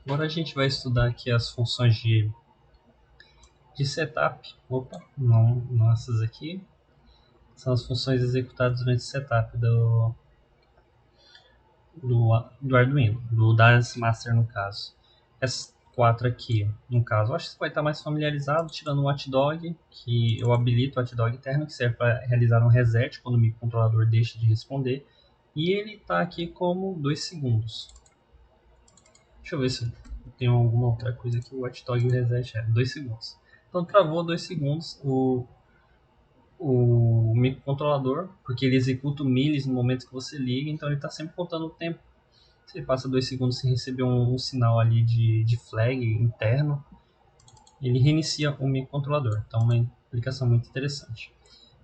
Agora a gente vai estudar aqui as funções de setup. Opa, não essas aqui. São as funções executadas durante o setup do Arduino, do Dance Master no caso. Essas quatro aqui, no caso, acho que você vai estar mais familiarizado, tirando o watchdog, que eu habilito o watchdog interno, que serve para realizar um reset quando o microcontrolador deixa de responder. E ele está aqui como 2 segundos. Deixa eu ver se tem alguma outra coisa aqui. O watchdog e o reset é 2 segundos. Então travou 2 segundos o microcontrolador, porque ele executa o milis no momento que você liga, então ele está sempre contando o tempo. Se ele passa 2 segundos sem receber um sinal ali de flag interno, ele reinicia o microcontrolador. Então é uma aplicação muito interessante.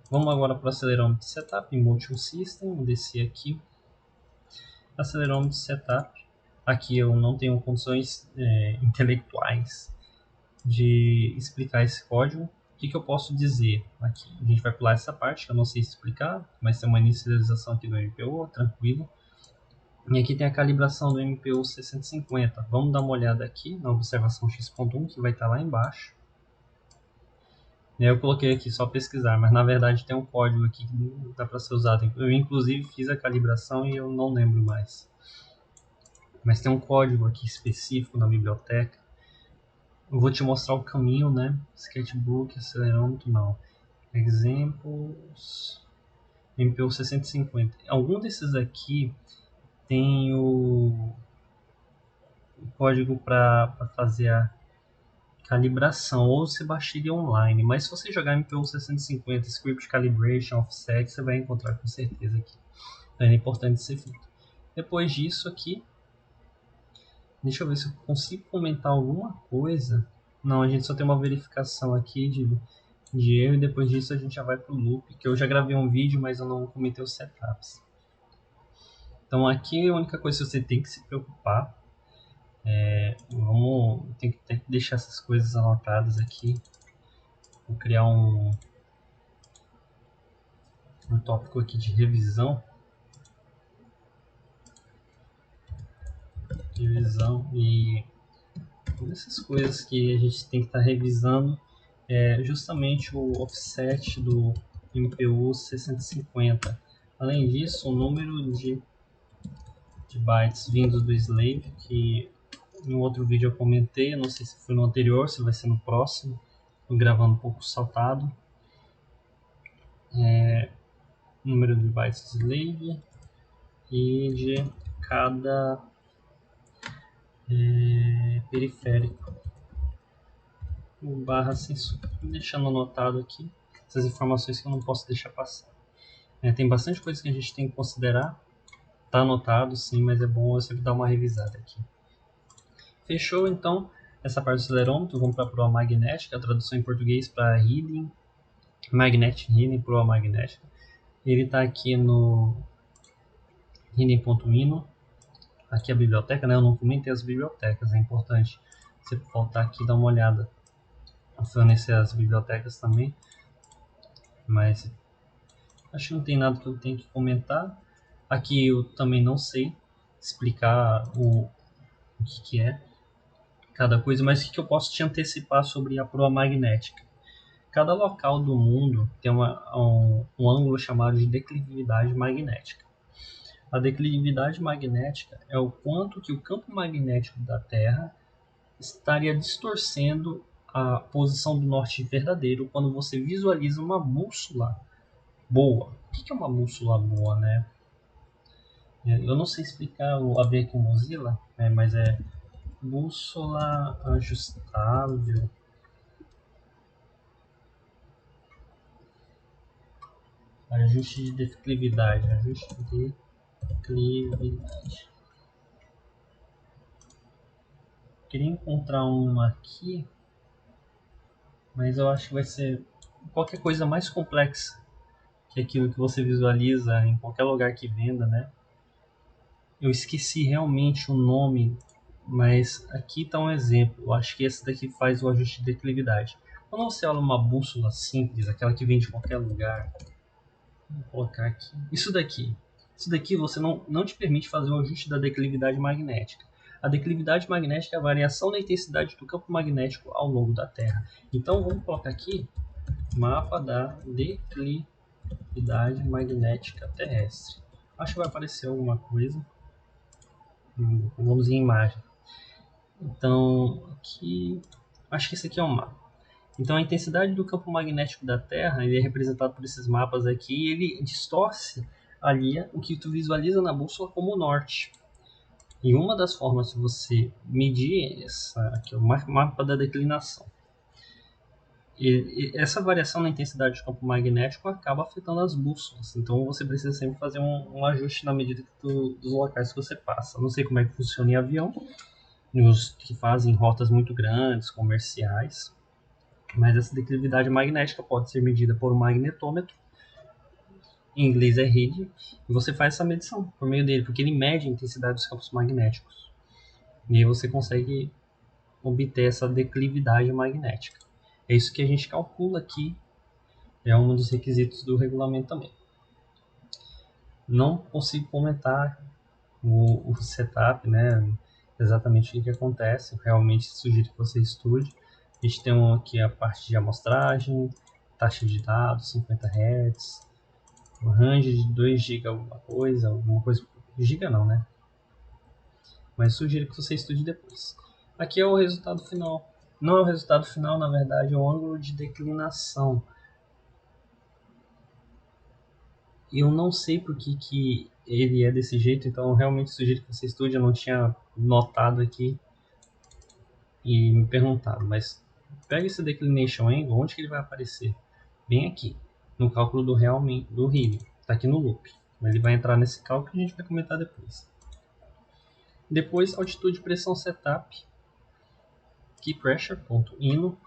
Vamos agora para o acelerômetro setup em Multiple System. Vou descer aqui. Acelerômetro setup. Aqui eu não tenho condições intelectuais de explicar esse código. O que eu posso dizer aqui? A gente vai pular essa parte que eu não sei explicar, mas tem uma inicialização aqui do MPU, tranquilo. E aqui tem a calibração do MPU 650. Vamos dar uma olhada aqui na observação x.1, que vai estar lá embaixo. Eu coloquei aqui só pesquisar, mas na verdade tem um código aqui que dá para ser usado. Eu inclusive fiz a calibração e eu não lembro mais. Mas tem um código aqui específico na biblioteca. Eu vou te mostrar o caminho, né? Sketchbook, acelerômetro, não. Examples, MPU 650. Algum desses aqui tem o código para fazer a calibração, ou você baixa ele online. Mas se você jogar MPU 650, Script Calibration, Offset, você vai encontrar com certeza aqui. Então é importante ser feito. Depois disso aqui, deixa eu ver se eu consigo comentar alguma coisa. Não, a gente só tem uma verificação aqui de erro, e depois disso a gente já vai pro loop, que eu já gravei um vídeo, mas eu não comentei os setups. Então aqui a única coisa que você tem que se preocupar tem que deixar essas coisas anotadas aqui. Vou criar um tópico aqui de revisão. E essas coisas que a gente tem que estar revisando é justamente o offset do MPU 650. Além disso, o número de bytes vindos do slave, que no outro vídeo eu comentei, eu não sei se foi no anterior, se vai ser no próximo, estou gravando um pouco saltado. Número de bytes do slave e de cada periférico. Barra sensor. Deixando anotado aqui essas informações que eu não posso deixar passar. Tem bastante coisa que a gente tem que considerar. Tá anotado sim, mas é bom eu sempre dar uma revisada aqui. Fechou então essa parte do acelerômetro. Vamos para a proa magnética, a tradução em português para Healing, Magnetic Healing, proa magnética. Ele está aqui no healing.ino. Aqui a biblioteca, né? Eu não comentei as bibliotecas, é importante você voltar aqui e dar uma olhada. Fornecer as bibliotecas também, mas acho que não tem nada que eu tenha que comentar. Aqui eu também não sei explicar o que é cada coisa, mas o que eu posso te antecipar sobre a proa magnética? Cada local do mundo tem um ângulo chamado de declividade magnética. A declividade magnética é o quanto que o campo magnético da Terra estaria distorcendo a posição do norte verdadeiro quando você visualiza uma bússola boa. O que é uma bússola boa, né? Eu não sei explicar a ver com Mozilla, né, mas é bússola ajustável. Ajuste de declividade. Ajuste de declividade. Queria encontrar uma aqui, mas eu acho que vai ser qualquer coisa mais complexa que aquilo que você visualiza em qualquer lugar que venda, né? Eu esqueci realmente o nome, mas aqui está um exemplo. Eu acho que esse daqui faz o ajuste de declividade. Quando você olha uma bússola simples, aquela que vem de qualquer lugar, vou colocar aqui. Isso daqui você não te permite fazer o ajuste da declividade magnética. A declividade magnética é a variação da intensidade do campo magnético ao longo da Terra. Então vamos colocar aqui mapa da declividade magnética terrestre. Acho que vai aparecer alguma coisa. Vamos em imagem. Então aqui, acho que esse aqui é um mapa. Então a intensidade do campo magnético da Terra, ele é representado por esses mapas aqui, e ele distorce ali o que tu visualiza na bússola como norte. E uma das formas de você medir aqui é o mapa da declinação. E essa variação na intensidade do campo magnético acaba afetando as bússolas. Então você precisa sempre fazer um ajuste na medida dos locais que você passa. Eu não sei como é que funciona em avião, os que fazem rotas muito grandes, comerciais. Mas essa declividade magnética pode ser medida por um magnetômetro, em inglês é rede, e você faz essa medição por meio dele, porque ele mede a intensidade dos campos magnéticos. E aí você consegue obter essa declividade magnética. É isso que a gente calcula aqui, é um dos requisitos do regulamento também. Não consigo comentar o setup, né, exatamente o que acontece, realmente sugiro que você estude. A gente tem aqui a parte de amostragem, taxa de dados, 50 Hz, um range de 2 GB alguma coisa, giga não, né? Mas sugiro que você estude depois. Aqui é o resultado final. Não é o resultado final, na verdade, é o ângulo de declinação. Eu não sei por que ele é desse jeito, então eu realmente sugiro que você estude. Eu não tinha notado aqui e me perguntado, mas pega esse declination angle, onde que ele vai aparecer? Bem aqui, no cálculo do Healy, está aqui no loop. Ele vai entrar nesse cálculo que a gente vai comentar depois. Depois, altitude, pressão, setup, key pressure.ino.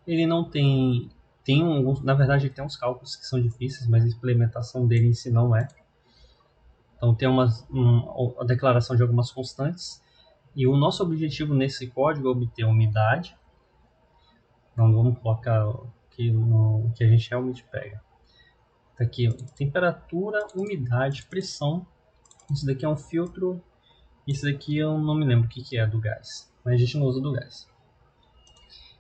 Ele não na verdade ele tem uns cálculos que são difíceis, mas a implementação dele em si não é. Então tem a declaração de algumas constantes. E o nosso objetivo nesse código é obter umidade. Então vamos colocar aqui no que a gente realmente pega. Tá aqui, temperatura, umidade, pressão. Isso daqui é um filtro. Isso daqui eu não me lembro o que é do gás, mas a gente não usa do gás.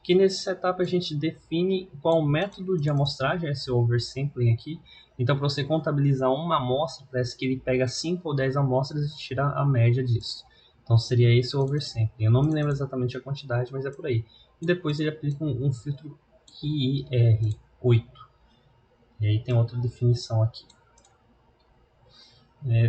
Que nesse setup a gente define qual o método de amostragem, esse oversampling aqui. Então, para você contabilizar uma amostra, parece que ele pega 5 ou 10 amostras e tira a média disso. Então, seria esse o oversampling. Eu não me lembro exatamente a quantidade, mas é por aí. E depois ele aplica um filtro QIR8. E aí tem outra definição aqui.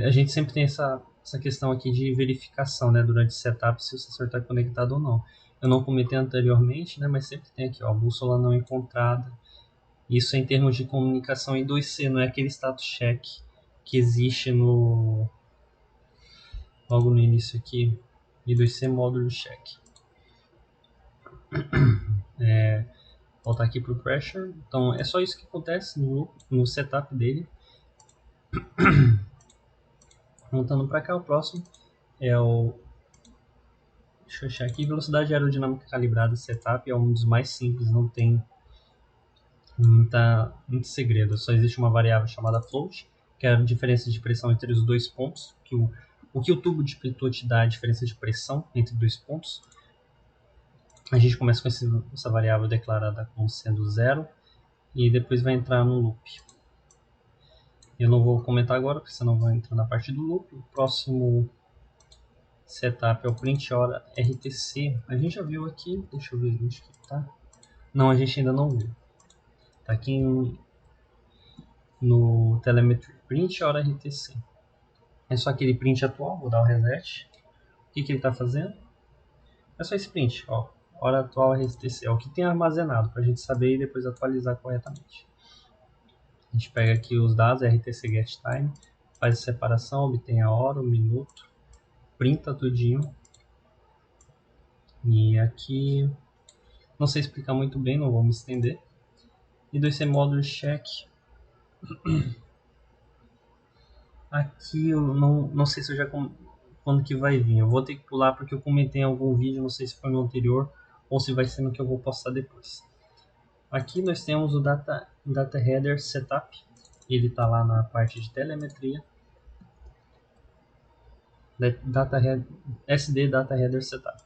A gente sempre tem essa questão aqui de verificação, né, durante o setup, se o sensor está conectado ou não. Eu não comentei anteriormente, né, mas sempre tem aqui, ó, bússola não encontrada. Isso é em termos de comunicação I2C, não é aquele status check que existe logo no início aqui, I2C módulo check. Voltar aqui para o pressure. Então é só isso que acontece no setup dele. Voltando para cá, o próximo é o... Deixa eu achar aqui. Velocidade aerodinâmica calibrada setup é um dos mais simples, não tem muito segredo. Só existe uma variável chamada float, que é a diferença de pressão entre os dois pontos. O que o tubo de Pitot te dá é a diferença de pressão entre dois pontos. A gente começa com essa variável declarada como sendo zero e depois vai entrar no loop. Eu não vou comentar agora, porque senão vai entrar na parte do loop. O próximo setup é o print hora RTC. A gente já viu aqui, deixa eu ver onde que tá. Não, a gente ainda não viu. Tá aqui no telemetry print hora RTC. É só aquele print atual, vou dar o reset. O que ele está fazendo? É só esse print, ó. Hora atual RTC, é o que tem armazenado, para a gente saber e depois atualizar corretamente. A gente pega aqui os dados, RTC get time, faz a separação, obtém a hora, o minuto, printa tudinho. E aqui, não sei explicar muito bem, não vou me estender. E I2C módulo check. Aqui eu não sei se eu já quando que vai vir. Eu vou ter que pular porque eu comentei em algum vídeo, não sei se foi no anterior ou se vai ser no que eu vou postar depois. Aqui nós temos o data header setup. Ele está lá na parte de telemetria. SD Data Header Setup.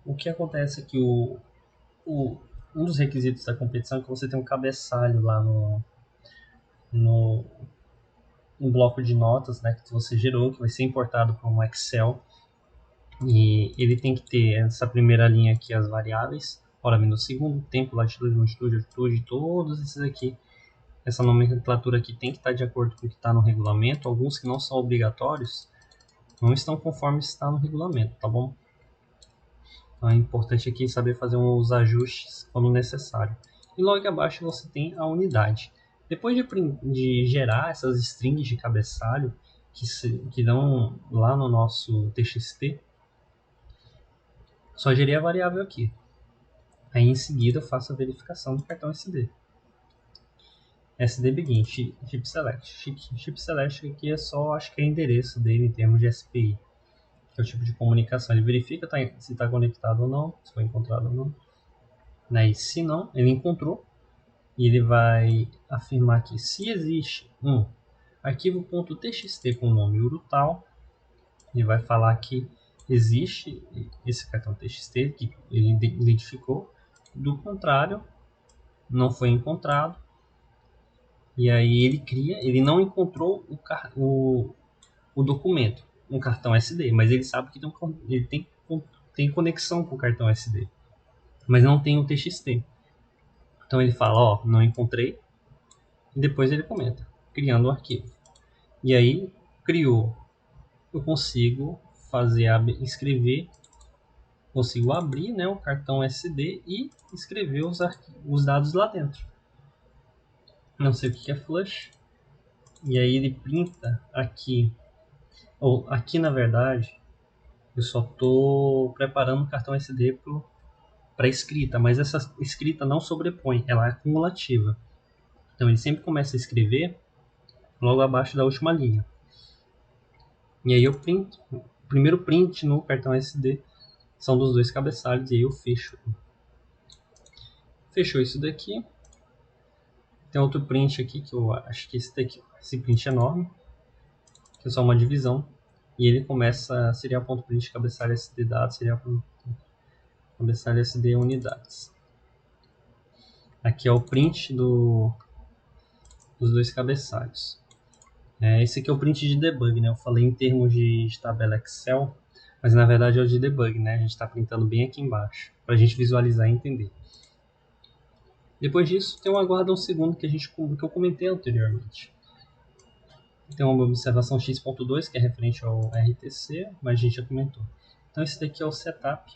O que acontece é que um dos requisitos da competição é que você tem um cabeçalho lá no um bloco de notas, né, que você gerou, que vai ser importado para um Excel. E ele tem que ter essa primeira linha aqui, as variáveis, hora, minuto, segundo, tempo, latitude, longitude, altitude, todos esses aqui. Essa nomenclatura aqui tem que estar de acordo com o que está no regulamento. Alguns que não são obrigatórios não estão conforme está no regulamento, tá bom? Então é importante aqui saber fazer uns ajustes quando necessário. E logo abaixo você tem a unidade. Depois de gerar essas strings de cabeçalho que dão lá no nosso TXT, só gerei a variável aqui. Aí em seguida eu faço a verificação do cartão SD. SD Begin, Chip Select. Chip Select aqui é só, acho que é endereço dele em termos de SPI, que é o tipo de comunicação. Ele verifica se está conectado ou não, se foi encontrado ou não. E se não, ele encontrou, e ele vai afirmar que se existe um arquivo.txt com o nome Urutau, ele vai falar que existe esse cartão TXT que ele identificou. Do contrário, não foi encontrado. E aí ele não encontrou o documento, um cartão SD, mas ele sabe que ele tem conexão com o cartão SD, mas não tem o TXT. Então ele fala, ó, não encontrei, e depois ele comenta, criando o arquivo. E aí, criou, eu consigo escrever, consigo abrir, né, o cartão SD e escrever os dados lá dentro. Não sei o que é flush. E aí ele printa aqui, ou aqui na verdade, eu só estou preparando o cartão SD para escrita, mas essa escrita não sobrepõe, ela é acumulativa. Então ele sempre começa a escrever logo abaixo da última linha. E aí eu printo, o primeiro print no cartão SD são dos dois cabeçalhos e aí eu fecho. Fechou isso daqui. Tem outro print aqui que eu acho que esse print é enorme, que é só uma divisão. E ele começa, seria ponto print cabeçalho SD dados, seria cabeçalho SD unidades. Aqui é o print dos dois cabeçalhos. Esse aqui é o print de debug, né? Eu falei em termos de tabela Excel, mas na verdade é o de debug, né? A gente está printando bem aqui embaixo, para a gente visualizar e entender. Depois disso, tem um aguarda um segundo que eu comentei anteriormente. Tem uma observação x.2 que é referente ao RTC, mas a gente já comentou. Então esse daqui é o setup.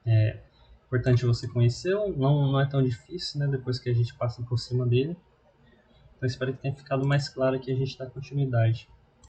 É importante você conhecer, não é tão difícil, né? Depois que a gente passa por cima dele. Então espero que tenha ficado mais claro aqui, a gente dá continuidade